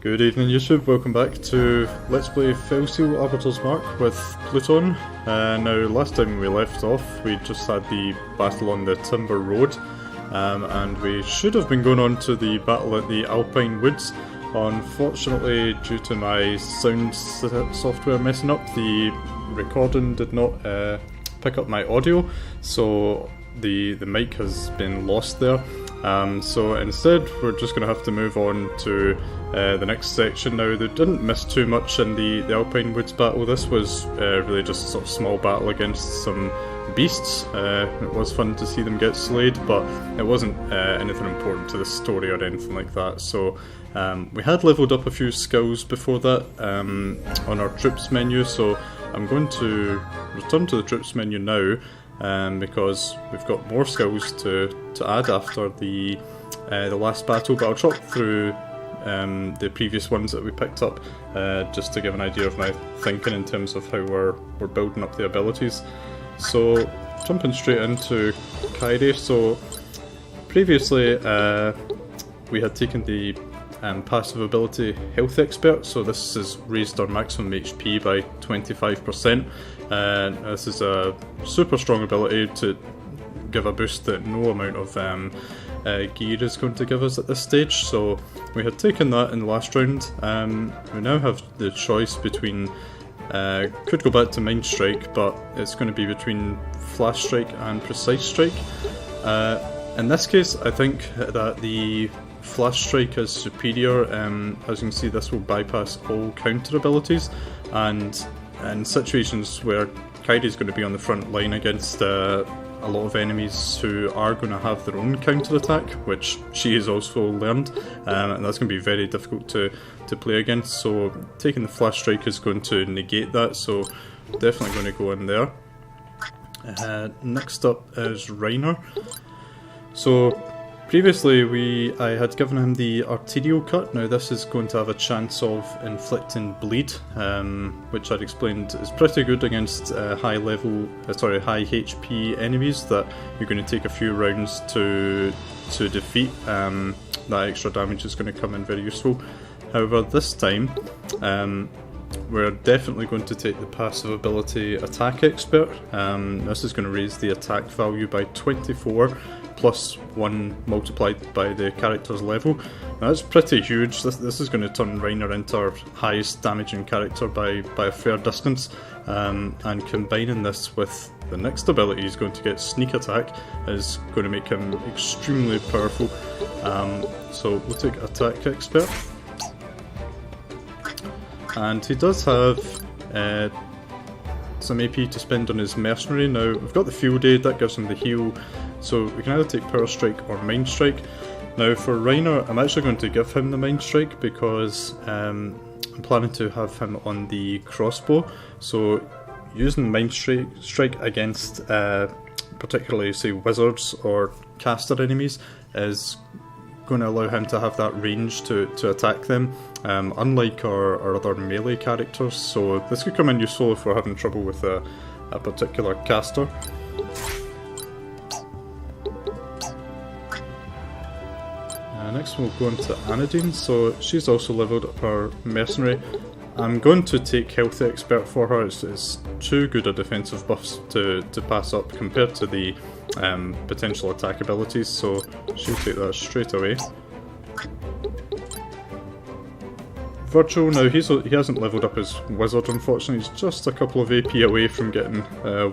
Good evening YouTube, welcome back to Let's Play Felseal Arbiter's Mark with Pluton. Now last time we left off we just had the battle on the Timber Road and we should have been going on to the battle at the Alpine Woods. Unfortunately, due to my sound software messing up, the recording did not pick up my audio, so the mic has been lost there. So instead we're just going to have to move on to the next section now. They didn't miss too much in the Alpine Woods battle. This was really just a sort of small battle against some beasts. It was fun to see them get slayed, but it wasn't anything important to the story or anything like that. So we had leveled up a few skills before that on our troops menu, so I'm going to return to the troops menu now. Because we've got more skills to add after the last battle, but I'll talk through the previous ones that we picked up just to give an idea of my thinking in terms of how we're building up the abilities. So jumping straight into Kairi. So previously we had taken the passive ability Health Expert, so this has raised our maximum HP by 25%. This is a super strong ability to give a boost that no amount of gear is going to give us at this stage, so we had taken that in the last round. We now have the choice between, could go back to Mind Strike, but it's going to be between Flash Strike and Precise Strike. In this case I think that the Flash Strike is superior. As you can see, this will bypass all counter abilities, and in situations where Kairi's going to be on the front line against a lot of enemies who are going to have their own counter attack, which she has also learned, and that's going to be very difficult to play against, so taking the Flash Strike is going to negate that, so definitely going to go in there. Next up is Reiner. So previously I had given him the arterial cut. Now this is going to have a chance of inflicting bleed, which I'd explained is pretty good against high HP enemies that you're going to take a few rounds to defeat. That extra damage is going to come in very useful. However, this time we're definitely going to take the passive ability Attack Expert. This is going to raise the attack value by 24 plus 1 multiplied by the character's level. Now that's pretty huge. This is going to turn Reiner into our highest damaging character by a fair distance, and combining this with the next ability he's going to get, Sneak Attack, is going to make him extremely powerful. So we'll take Attack Expert. And he does have some AP to spend on his Mercenary. Now we've got the Field Aid, that gives him the heal, so we can either take Power Strike or Mind Strike. Now for Reiner, I'm actually going to give him the Mind Strike because I'm planning to have him on the crossbow, so using Mind Strike against particularly say wizards or caster enemies is going to allow him to have that range to attack them, unlike our other melee characters, so this could come in useful if we're having trouble with a particular caster. Next we'll go on to Anadine. So she's also leveled up her Mercenary. I'm going to take Health Expert for her. It's too good a defensive buffs to pass up compared to the potential attack abilities, so she'll take that straight away. Virgil, now he hasn't leveled up his Wizard unfortunately, he's just a couple of AP away from getting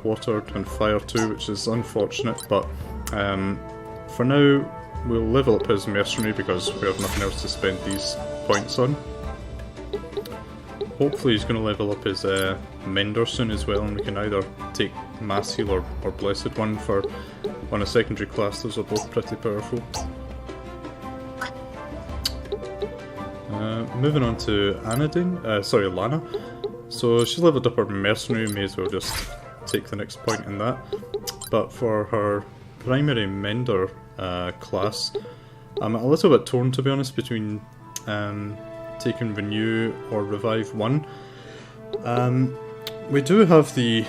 Water and Fire too, which is unfortunate, but for now we'll level up his Mercenary because we have nothing else to spend these points on. Hopefully he's going to level up his Mender soon as well, and we can either take Mass Heal or Blessed One on a secondary class. Those are both pretty powerful. Moving on to Lana. So she's leveled up her Mercenary, may as well just take the next point in that. But for her primary Mender class, I'm a little bit torn to be honest between taking Renew or Revive 1. We do have the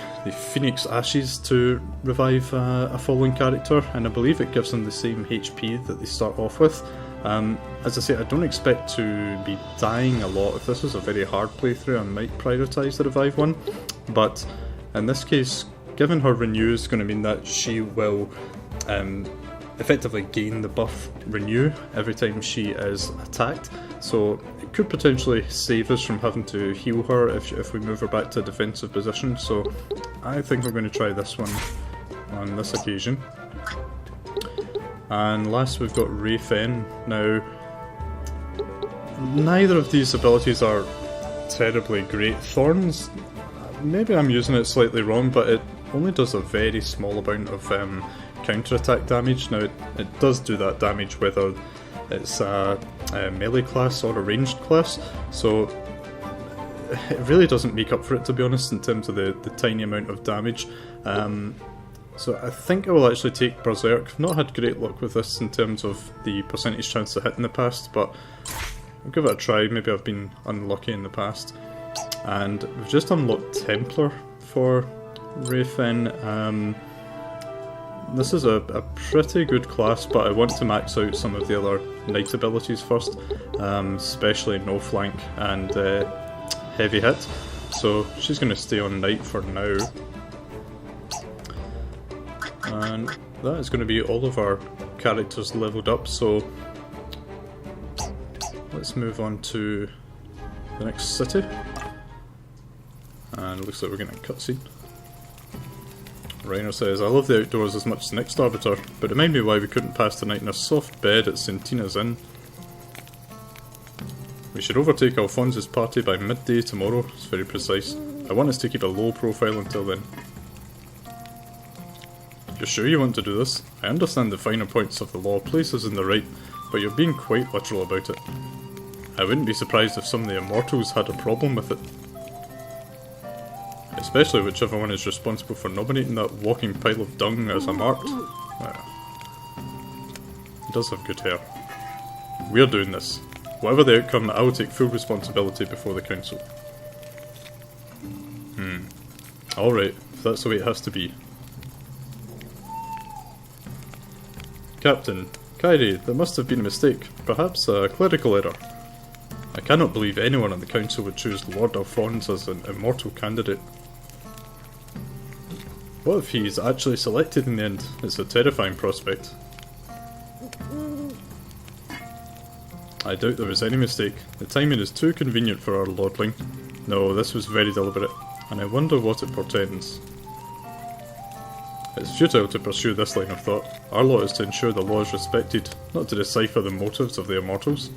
Phoenix Ashes to revive a fallen character, and I believe it gives them the same HP that they start off with. As I say, I don't expect to be dying a lot. If this was a very hard playthrough, I might prioritise the revive one, but in this case, given her renew is going to mean that she will effectively gain the buff renew every time she is attacked, so it could potentially save us from having to heal her if we move her back to a defensive position, so I think we're going to try this one on this occasion. And last we've got Rayfen. Now, neither of these abilities are terribly great. Thorns, maybe I'm using it slightly wrong, but it only does a very small amount of counter-attack damage. Now, it does do that damage whether it's a melee class or a ranged class, so it really doesn't make up for it, to be honest, in terms of the tiny amount of damage. So I think I will actually take Berserk. I've not had great luck with this in terms of the percentage chance to hit in the past, but I'll give it a try. Maybe I've been unlucky in the past. And we've just unlocked Templar for Rayfen. This is a pretty good class, but I want to max out some of the other Knight abilities first, especially No Flank and Heavy Hit. So she's going to stay on Knight for now. And that is going to be all of our characters leveled up, so let's move on to the next city. And it looks like we're getting a cutscene. Reiner says, I love the outdoors as much as the next Arbiter, but remind me why we couldn't pass the night in a soft bed at Centina's Inn. We should overtake Alphonse's party by midday tomorrow. It's very precise. I want us to keep a low profile until then. You're sure you want to do this? I understand the finer points of the law place us in the right, but you're being quite literal about it. I wouldn't be surprised if some of the immortals had a problem with it. Especially whichever one is responsible for nominating that walking pile of dung as a marked. Well, he does have good hair. We're doing this. Whatever the outcome, I will take full responsibility before the council. Alright, if that's the way it has to be. Captain, Kairi, there must have been a mistake, perhaps a clerical error. I cannot believe anyone on the council would choose Lord Alphonse as an immortal candidate. What if he's actually selected in the end? It's a terrifying prospect. I doubt there was any mistake. The timing is too convenient for our lordling. No, this was very deliberate, and I wonder what it portends. It's futile to pursue this line of thought. Our law is to ensure the law is respected, not to decipher the motives of the immortals.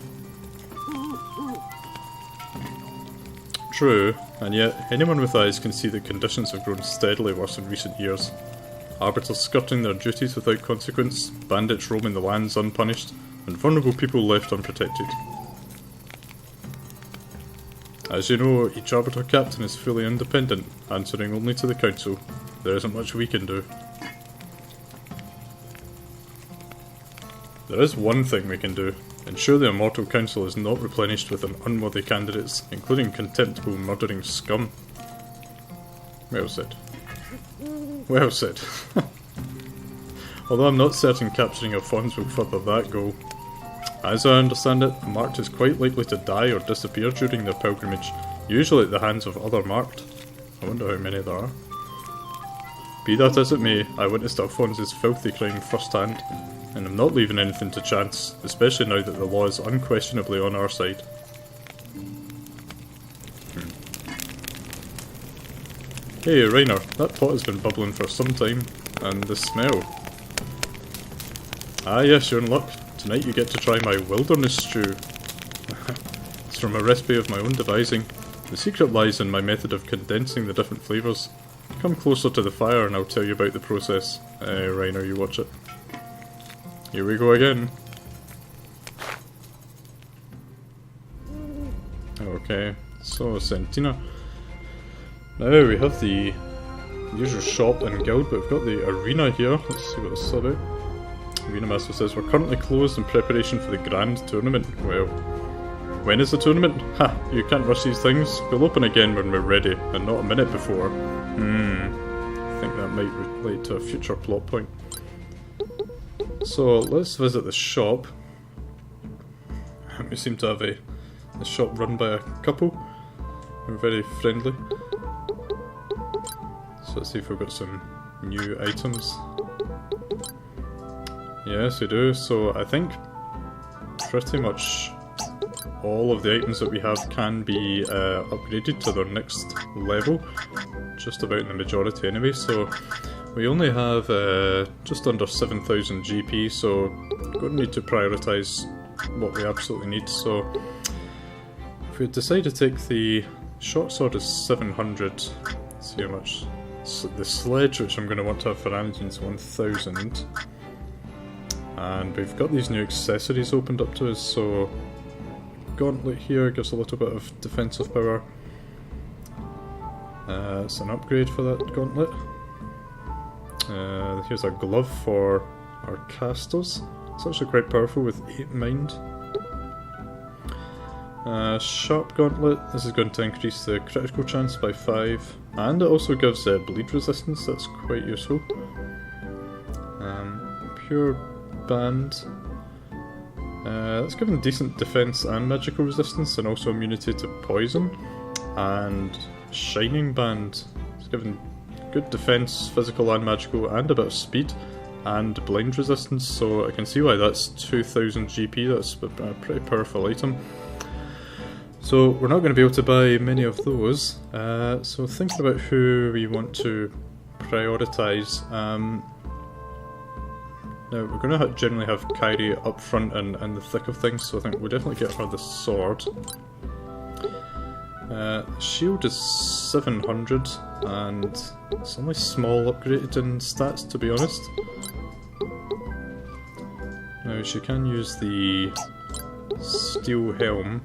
True, and yet anyone with eyes can see that conditions have grown steadily worse in recent years. Arbiters skirting their duties without consequence, bandits roaming the lands unpunished, and vulnerable people left unprotected. As you know, each Arbiter captain is fully independent, answering only to the council. There isn't much we can do. There is one thing we can do. Ensure the Immortal Council is not replenished with unworthy candidates, including contemptible murdering scum. Well said. Well said. Although I'm not certain capturing Alphonse will further that goal. As I understand it, the Marked is quite likely to die or disappear during their pilgrimage, usually at the hands of other Marked. I wonder how many there are. Be that as it may, I witnessed Alphonse's filthy crime firsthand, and I'm not leaving anything to chance, especially now that the law is unquestionably on our side. Hey Reiner, that pot has been bubbling for some time, and the smell. Ah yes, you're in luck. Tonight you get to try my wilderness stew. It's from a recipe of my own devising. The secret lies in my method of condensing the different flavours. Come closer to the fire and I'll tell you about the process. Reiner, you watch it. Here we go again. Okay, so Centina. Now we have the usual shop and guild, but we've got the arena here. Let's see what this is about. Arena Master says, we're currently closed in preparation for the grand tournament. Well, when is the tournament? Ha, you can't rush these things. We'll open again when we're ready, and not a minute before. I think that might relate to a future plot point. So let's visit the shop. We seem to have a shop run by a couple. They're very friendly. So let's see if we've got some new items. Yes, we do. So I think pretty much all of the items that we have can be upgraded to their next level. Just about in the majority anyway. So we only have just under 7,000 GP, so we're going to need to prioritise what we absolutely need. So if we decide to take the short sword is 700, let's see how much. The sledge, which I'm going to want to have for Anadine, is 1000. And we've got these new accessories opened up to us, so gauntlet here gives a little bit of defensive power. It's an upgrade for that gauntlet. Here's a glove for our casters. It's actually quite powerful with 8 mind. Sharp gauntlet. This is going to increase the critical chance by 5, and it also gives bleed resistance. That's quite useful. Pure band. That's given decent defense and magical resistance, and also immunity to poison. And shining band. It's given good defense, physical and magical, and a bit of speed, and blind resistance. So I can see why that's 2000 GP. That's a pretty powerful item. So we're not going to be able to buy many of those. So thinking about who we want to prioritise. Now we're going to generally have Kairi up front and in the thick of things, so I think we'll definitely get her the sword. Shield is 700, and it's only small upgraded in stats, to be honest. Now she can use the steel helm.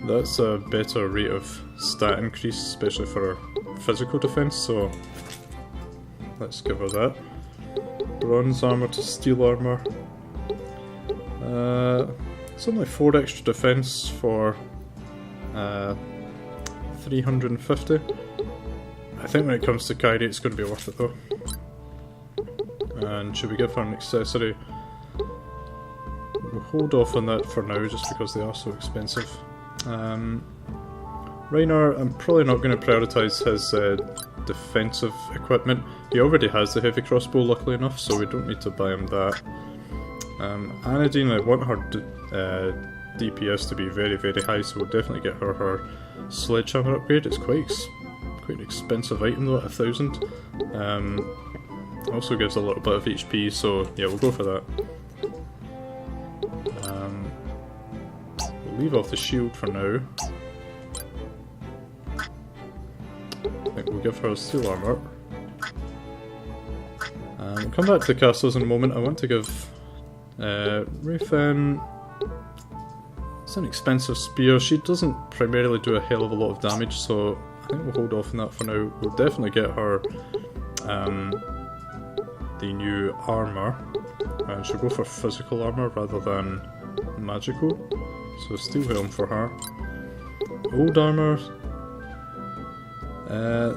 That's a better rate of stat increase, especially for her physical defense, so let's give her that. Bronze armor to steel armor. It's only 4 extra defense for 350. I think when it comes to Kairi it's going to be worth it though. And should we give her an accessory? We'll hold off on that for now just because they are so expensive. Reiner, I'm probably not going to prioritise his defensive equipment. He already has the heavy crossbow, luckily enough, so we don't need to buy him that. Anadine, I want her DPS to be very, very high, so we'll definitely get her sledgehammer upgrade. It's quite an expensive item though, at 1000. Also gives a little bit of HP, so yeah, we'll go for that. We'll leave off the shield for now. I think we'll give her steel armor. We'll come back to the castles in a moment. I want to give Rayfen. It's an expensive spear. She doesn't primarily do a hell of a lot of damage, so I think we'll hold off on that for now. We'll definitely get her the new armor, and she'll go for physical armor rather than magical. So steel helm for her. Old armor.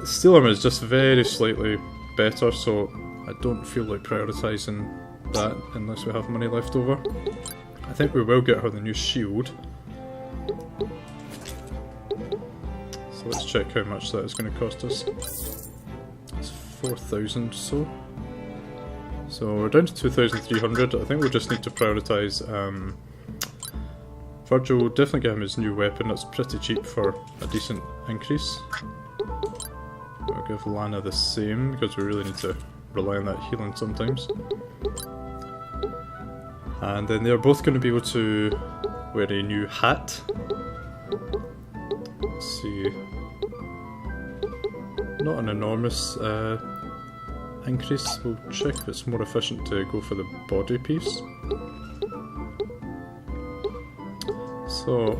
Steel armor is just very slightly better, so I don't feel like prioritising that unless we have money left over. I think we will get her the new shield. So let's check how much that is going to cost us. It's 4,000 so. So we're down to 2,300. I think we'll just need to prioritise Virgil. Will definitely get him his new weapon. That's pretty cheap for a decent increase. I'll give Lana the same because we really need to rely on that healing sometimes. And then they're both going to be able to wear a new hat. Let's see. Not an enormous increase. We'll check if it's more efficient to go for the body piece. So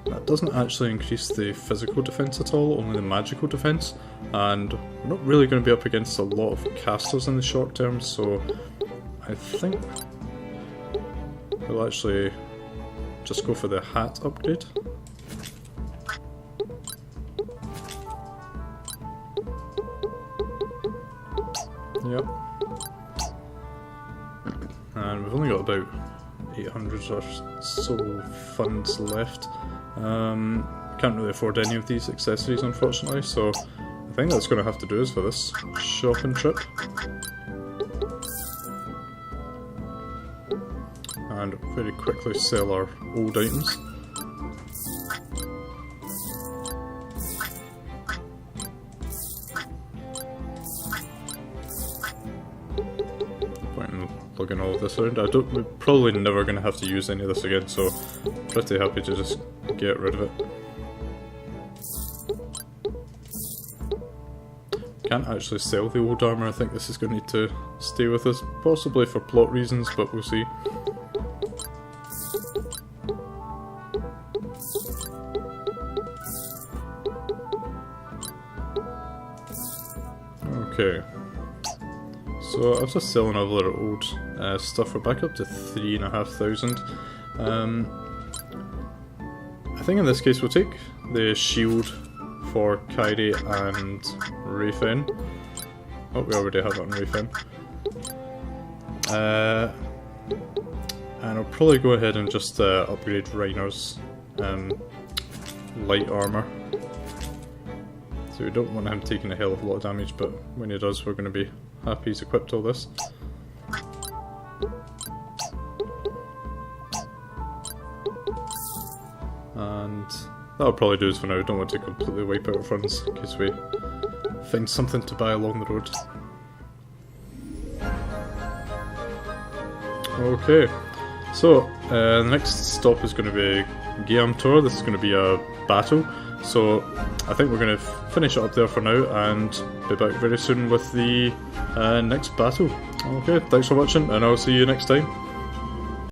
that doesn't actually increase the physical defense at all, only the magical defense. And we're not really going to be up against a lot of casters in the short term, so I think we'll actually just go for the hat upgrade. Yep. And we've only got about 800 or so funds left. Can't really afford any of these accessories unfortunately, so I think that's going to have to do us for this shopping trip. And very quickly sell our old items. Lugging all of this around. We're probably never going to have to use any of this again, so pretty happy to just get rid of it. Can't actually sell the old armour. I think this is going to need to stay with us, possibly for plot reasons, but we'll see. Okay. So after selling all our old stuff, we're back up to 3,500. I think in this case we'll take the shield for Kairi and Rayfen. Oh, we already have it on Rayfen. And I'll probably go ahead and just upgrade Reiner's light armour. So we don't want him taking a hell of a lot of damage, but when he does, we're going to be happy he's equipped all this. And that'll probably do us for now. We don't want to completely wipe out our funds in case we find something to buy along the road. Okay, so the next stop is going to be Guillaume Tour. This is going to be a battle. So I think we're going to finish it up there for now and be back very soon with the next battle. Okay, thanks for watching and I'll see you next time.